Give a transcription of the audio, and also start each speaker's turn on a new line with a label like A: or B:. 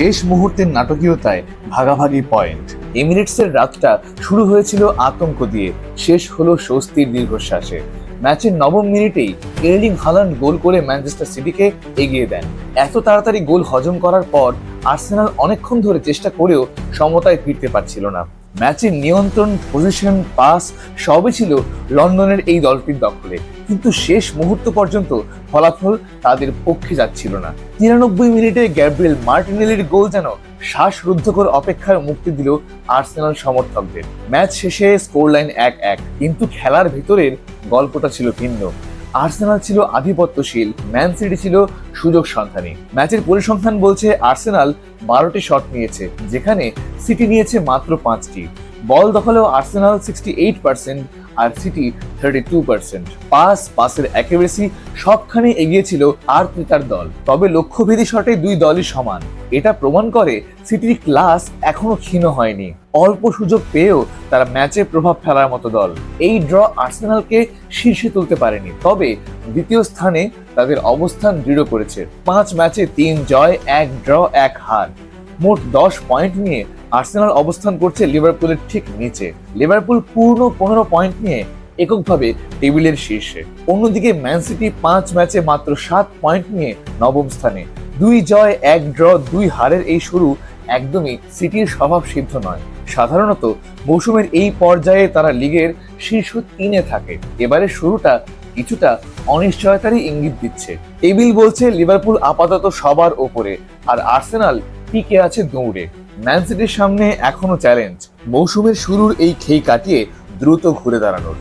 A: শেষ মুহূর্তের নাটকীয়তায় ভাগাভাগি পয়েন্ট। এমিরেটসের রাতটা শুরু হয়েছিল আতঙ্ক দিয়ে, শেষ হলো স্বস্তির দীর্ঘশ্বাসে। ম্যাচের নবম মিনিটেই এর্লিং হালান্ড গোল করে ম্যানচেস্টার সিটিকে এগিয়ে দেন। এত তাড়াতাড়ি গোল হজম করার পর আর্সেনাল অনেকক্ষণ ধরে চেষ্টা করেও সমতায় ফিরতে পারছিল না। ম্যাচের নিয়ন্ত্রণ, পজিশন, পাস সবই ছিল লন্ডনের এই দলটির দখলে, কিন্তু শেষ মুহূর্ত পর্যন্ত ফলাফল তাদের পক্ষে যাচ্ছিল না। 93 মিনিটে গ্যাব্রিয়েল মার্টিনেলির গোল যেন শ্বাসরুদ্ধকর অপেক্ষার মুক্তি দিল আর্সেনাল সমর্থকদের। ম্যাচ শেষে স্কোর লাইন 1-1, কিন্তু খেলার ভেতরের গল্পটা ছিল ভিন্ন। আর্সেনাল ছিল আধিপত্যশীল, ম্যান সিটি ছিল সুযোগ সন্ধানী। ম্যাচের পরিসংখ্যান বলছে আর্সেনাল 12টি শট নিয়েছে, যেখানে সিটি নিয়েছে মাত্র 5টি। বল দখলেও আর্সেনাল 68% আর সিটি 32%। পাসের অ্যাকুরেসি সবখানে এগিয়ে ছিল আর্তেতার দল। তবে লক্ষ্যভেদী শটে দুই দলই সমান। এটা প্রমাণ করে সিটির ক্লাস এখনো ক্ষীণ হয়নি। অল্প সুযোগ পেয়েও তারা ম্যাচে প্রভাব ফেলার মতো দল। এই ড্র আর্সেনালকে শীর্ষে তুলতে পারেনি, তবে দ্বিতীয় স্থানে তাদের অবস্থান দৃঢ় করেছে। 5 ম্যাচে 3 জয়, 1 ড্র, 1 হার, মোট 10 পয়েন্ট নিয়ে আর্সেনাল অবস্থান করছে লিভারপুলের ঠিক নিচে। লিভারপুল পূর্ণ 15 পয়েন্ট নিয়ে এককভাবে টেবিলের শীর্ষে। অন্যদিকে ম্যান সিটি 5 ম্যাচে মাত্র 7 পয়েন্ট নিয়ে নবম স্থানে। 2 জয়, 1 ড্র, 2 হারের এই শুরু একদমই সিটির স্বভাব সিদ্ধ নয়। সাধারণত মৌসুমের এই পর্যায়ে তারা লিগের শীর্ষ 3-এ থাকে। এবারের শুরুটা কিছুটা অনিশ্চয়তারই ইঙ্গিত দিচ্ছে। টেবিল বলছে লিভারপুল আপাতত সবার ওপরে, আর আর্সেনাল টিকে আছে দৌড়ে। ম্যান সিটির সামনে এখনো চ্যালেঞ্জ, মৌসুমের শুরুর এই খেই কাটিয়ে দ্রুত ঘুরে দাঁড়ানোর।